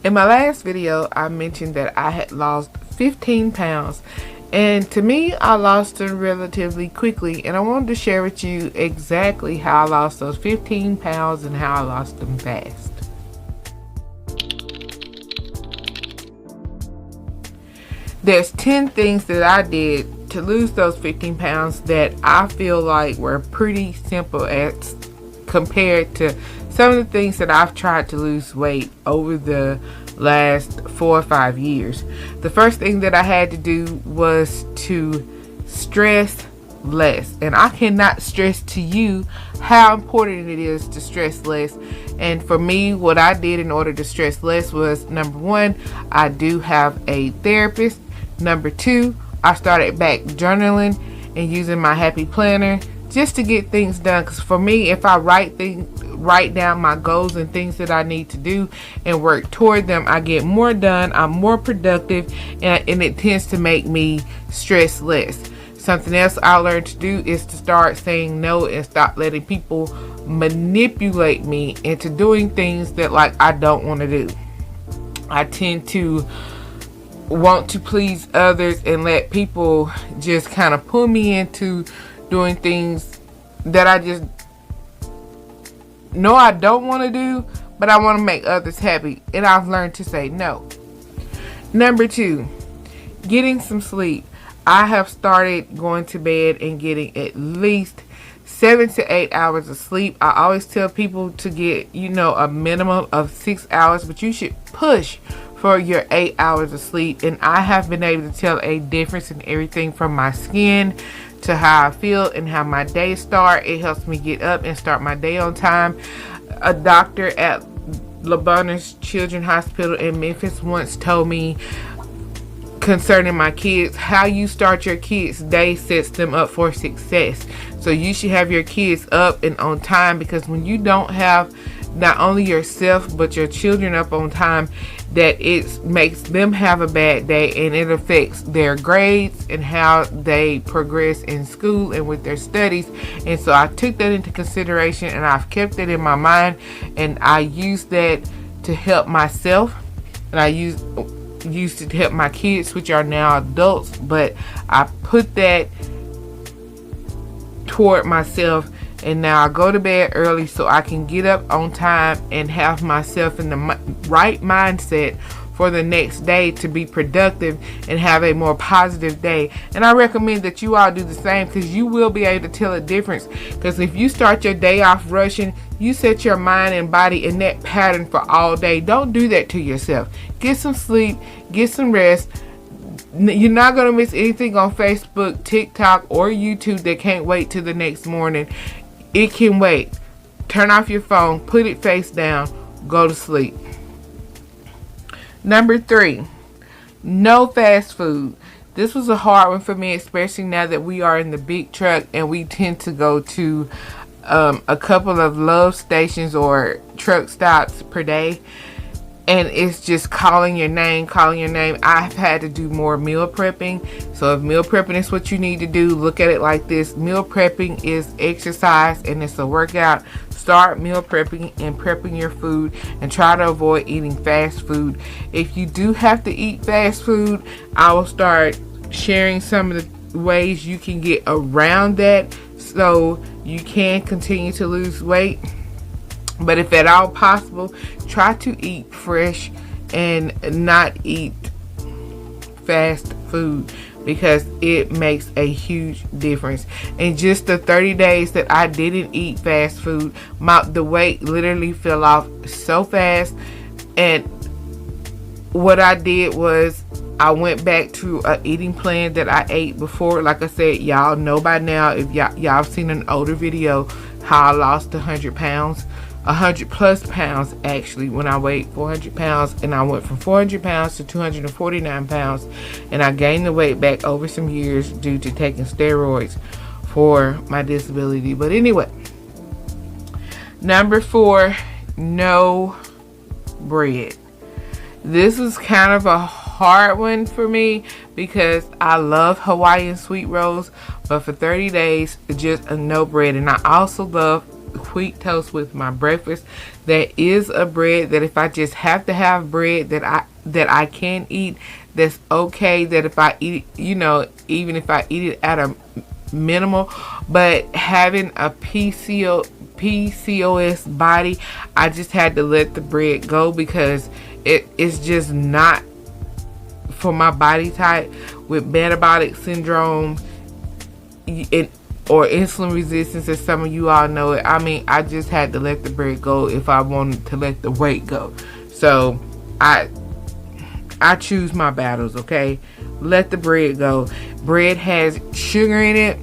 In my last video, I mentioned that I had lost 15 pounds. And to me, I lost them relatively quickly. And I wanted to share with you exactly how I lost those 15 pounds and how I lost them fast. There's 10 things that I did to lose those 15 pounds that I feel like were pretty simple as compared to some of the things that I've tried to lose weight over the last 4 or 5 years. The first thing that I had to do was to stress less. And I cannot stress to you how important it is to stress less. And for me, what I did in order to stress less was, number one, I do have a therapist. Number two, I started back journaling and using my happy planner just to get things done. Because for me, if I write down my goals and things that I need to do and work toward them, I get more done, I'm more productive, and it tends to make me stress less. Something else I learned to do is to start saying no and stop letting people manipulate me into doing things that I don't want to do. I tend to want to please others and let people just kind of pull me into doing things that I just know I don't want to do, but I want to make others happy, and I've learned to say no. Number two, getting some sleep. I have started going to bed and getting at least 7 to 8 hours of sleep. I always tell people to get, a minimum of 6 hours, but you should push for your 8 hours of sleep. And I have been able to tell a difference in everything from my skin to how I feel and how my day start. It helps me get up and start my day on time. A doctor at LeBonner's Children's Hospital in Memphis once told me concerning my kids, how you start your kids' day sets them up for success. So you should have your kids up and on time, because when you don't have not only yourself but your children up on time, that it makes them have a bad day, and it affects their grades and how they progress in school and with their studies. And so I took that into consideration, and I've kept it in my mind, and I use that to help myself, and I used it to help my kids, which are now adults, but I put that toward myself. And now I go to bed early so I can get up on time and have myself in the right mindset for the next day to be productive and have a more positive day. And I recommend that you all do the same, because you will be able to tell a difference. Because if you start your day off rushing, you set your mind and body in that pattern for all day. Don't do that to yourself. Get some sleep, get some rest. You're not going to miss anything on Facebook, TikTok, or YouTube that can't wait till the next morning. It can wait. Turn off your phone, put it face down, go to sleep. Number three, no fast food. This was a hard one for me, especially now that we are in the big truck and we tend to go to a couple of love stations or truck stops per day. And it's just calling your name. I've had to do more meal prepping. So if meal prepping is what you need to do, look at it like this. Meal prepping is exercise and it's a workout. Start meal prepping and prepping your food, and try to avoid eating fast food. If you do have to eat fast food, I will start sharing some of the ways you can get around that so you can continue to lose weight. But if at all possible, try to eat fresh and not eat fast food, because it makes a huge difference. In just the 30 days that I didn't eat fast food, the weight literally fell off so fast. And what I did was I went back to an eating plan that I ate before. Like I said, y'all know by now, if y'all have seen an older video, how I lost 100 pounds. 100 plus pounds actually, when I weighed 400 pounds, and I went from 400 pounds to 249 pounds, and I gained the weight back over some years due to taking steroids for my disability. But anyway, number 4, no bread. This is kind of a hard one for me because I love Hawaiian sweet rolls, but for 30 days just no bread. And I also love wheat toast with my breakfast. That is a bread that if I just have to have bread that I can eat, that's okay. That if I eat, even if I eat it at a minimal, but having a PCOS body, I just had to let the bread go because it's just not for my body type. With metabolic syndrome or insulin resistance, as some of you all know it, I just had to let the bread go if I wanted to let the weight go. So I choose my battles, okay? Let the bread go. Bread has sugar in it.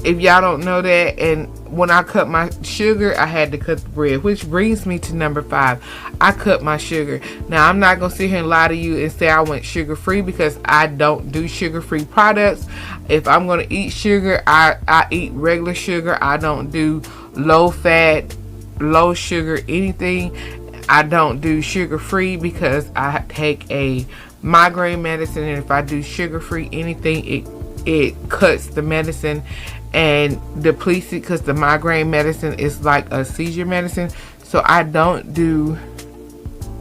If y'all don't know that, and when I cut my sugar, I had to cut the bread, which brings me to number 5. I cut my sugar. Now, I'm not going to sit here and lie to you and say I went sugar-free, because I don't do sugar-free products. If I'm going to eat sugar, I eat regular sugar. I don't do low-fat, low-sugar anything. I don't do sugar-free because I take a migraine medicine, and if I do sugar-free anything, it cuts the medicine and depletes it, because the migraine medicine is like a seizure medicine. So I don't do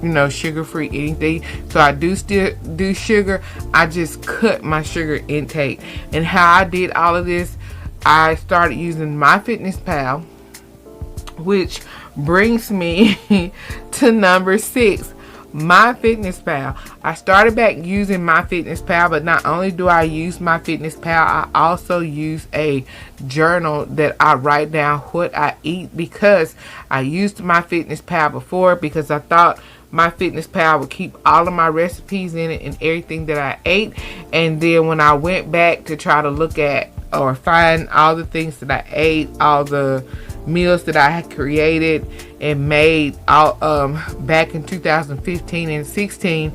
sugar-free anything. So I do still do sugar. I just cut my sugar intake. And how I did all of this, I started using MyFitnessPal, which brings me to number 6. MyFitnessPal. I started back using MyFitnessPal, but not only do I use MyFitnessPal, I also use a journal that I write down what I eat, because I used MyFitnessPal before because I thought MyFitnessPal would keep all of my recipes in it and everything that I ate. And then when I went back to try to look at or find all the things that I ate, all the meals that I had created and made all back in 2015 and 16,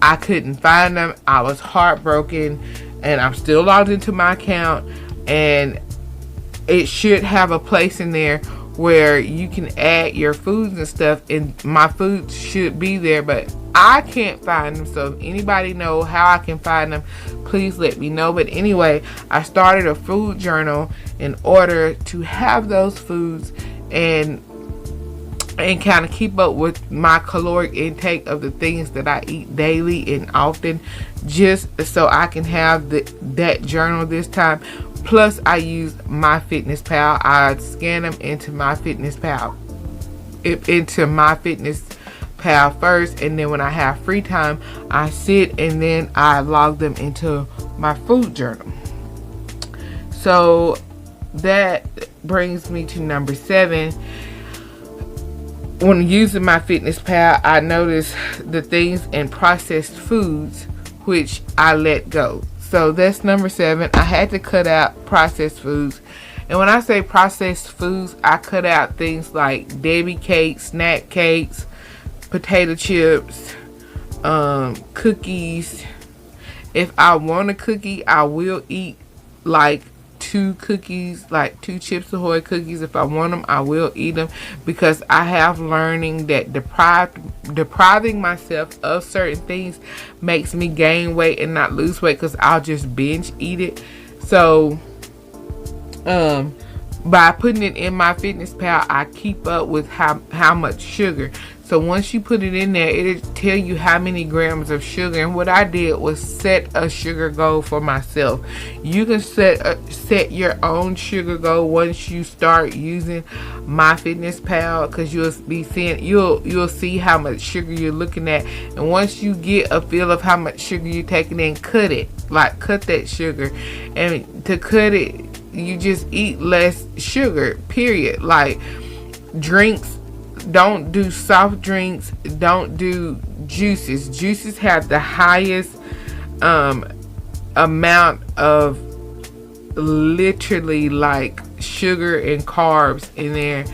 I couldn't find them. I was heartbroken, and I'm still logged into my account, and it should have a place in there where you can add your foods and stuff, and my foods should be there, but I can't find them. So if anybody know how I can find them, please let me know. But anyway, I started a food journal in order to have those foods and kind of keep up with my caloric intake of the things that I eat daily and often, just so I can have that journal this time. Plus, I use MyFitnessPal. I scan them into MyFitnessPal first, and then when I have free time, I sit and then I log them into my food journal. So that brings me to number 7. When using MyFitnessPal, I noticed the things in processed foods which I let go. So that's number 7. I had to cut out processed foods. And when I say processed foods, I cut out things like Debbie cakes, snack cakes, potato chips, cookies. If I want a cookie, I will eat like 2 cookies, like 2 Chips Ahoy cookies. If I want them, I will eat them, because I have learning that depriving myself of certain things makes me gain weight and not lose weight, because I'll just binge eat it. So by putting it in MyFitnessPal, I keep up with how much sugar. So once you put it in there, it'll tell you how many grams of sugar. And what I did was set a sugar goal for myself. You can set your own sugar goal once you start using MyFitnessPal, because you'll see how much sugar you're looking at. And once you get a feel of how much sugar you're taking in, cut that sugar. And to cut it, you just eat less sugar, period. Like drinks, don't do soft drinks, don't do juices. Juices have the highest amount of literally like sugar and carbs in there.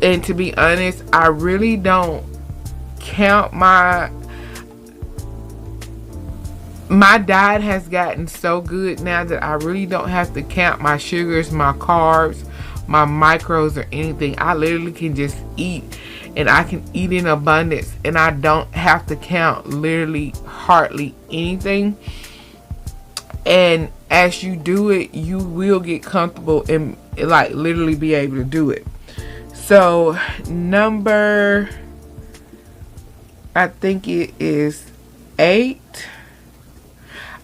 And to be honest, I really don't count my diet has gotten so good now that I really don't have to count my sugars, my carbs, my macros, or anything. I literally can just eat, and I can eat in abundance, and I don't have to count literally hardly anything. And as you do it, you will get comfortable like literally be able to do it. So number, I think it is 8.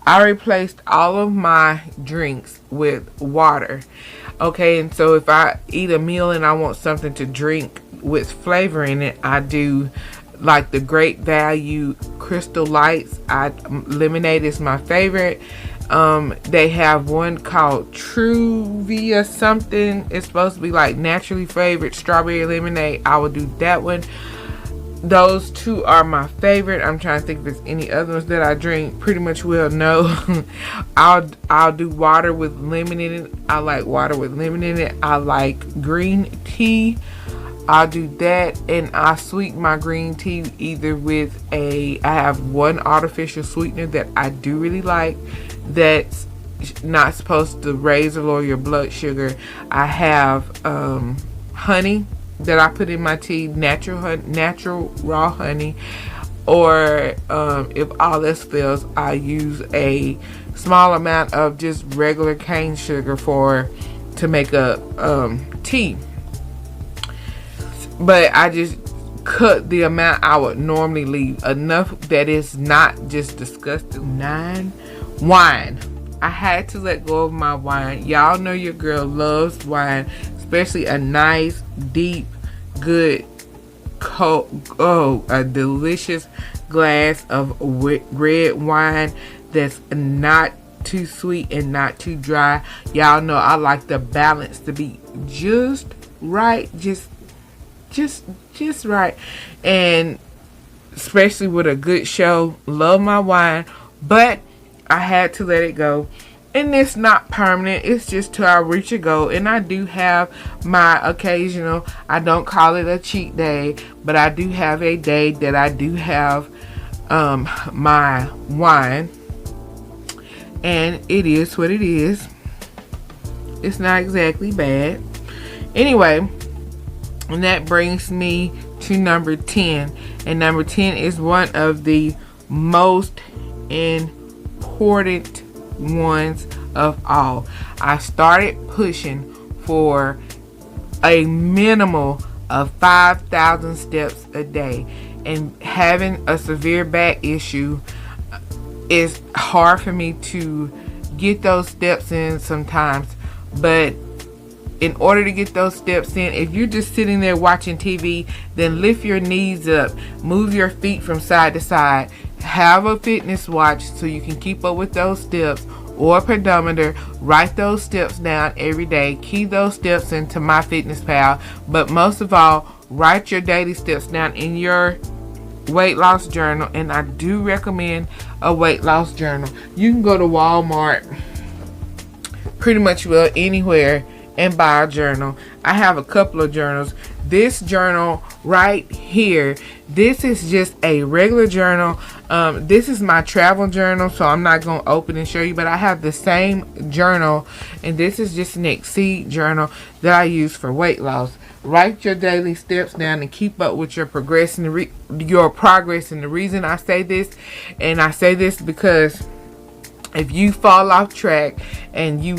I replaced all of my drinks with water. Okay, and so if I eat a meal and I want something to drink with flavor in it, I do like the Great Value Crystal Lights. Lemonade is my favorite. They have one called Truvia something. It's supposed to be like naturally flavored strawberry lemonade. I will do that one. Those two are my favorite. I'm trying to think if there's any other ones that I drink. Pretty much will no. I'll do water with lemon in it. I like water with lemon in it. I like green tea. I'll do that, and I sweeten my green tea either with I have one artificial sweetener that I do really like that's not supposed to raise or lower your blood sugar. I have honey that I put in my tea, natural raw honey, or if all else fails, I use a small amount of just regular cane sugar to make a tea. But I just cut the amount I would normally leave, enough that it's not just disgusting. 9, wine. I had to let go of my wine. Y'all know your girl loves wine, especially a nice, deep, good, a delicious glass of red wine that's not too sweet and not too dry. Y'all know I like the balance to be just right, just right, and especially with a good show. Love my wine, but I had to let it go, and it's not permanent. It's just till I reach a goal. And I do have my occasional, I don't call it a cheat day, but I do have a day that I do have my wine, and it is what it is. It's not exactly bad. Anyway, and that brings me to number 10. And number 10 is one of the most important ones of all. I started pushing for a minimal of 5,000 steps a day. And having a severe back issue, is hard for me to get those steps in sometimes. But in order to get those steps in, if you're just sitting there watching TV, then lift your knees up, move your feet from side to side, have a fitness watch so you can keep up with those steps, or a pedometer. Write those steps down every day. Key those steps into MyFitnessPal. But most of all, write your daily steps down in your weight loss journal. And I do recommend a weight loss journal. You can go to Walmart, pretty much well anywhere, and buy a journal. I have a couple of journals. This journal right here, this is just a regular journal. This is my travel journal, so I'm not going to open and show you, but I have the same journal, and this is just an Exceed journal that I use for weight loss. Write your daily steps down and keep up with your progress. And the reason I say this, and I say this because if you fall off track and you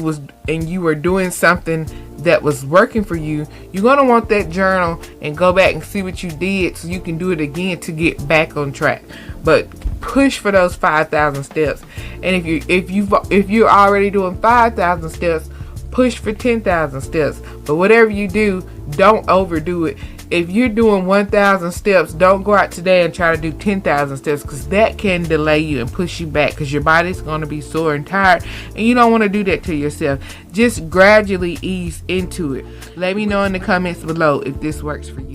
were doing something that was working for you, you're going to want that journal and go back and see what you did so you can do it again to get back on track. But push for those 5,000 steps. And if you're already doing 5,000 steps, push for 10,000 steps. But whatever you do, don't overdo it. If you're doing 1,000 steps, don't go out today and try to do 10,000 steps, because that can delay you and push you back, because your body's going to be sore and tired, and you don't want to do that to yourself. Just gradually ease into it. Let me know in the comments below if this works for you.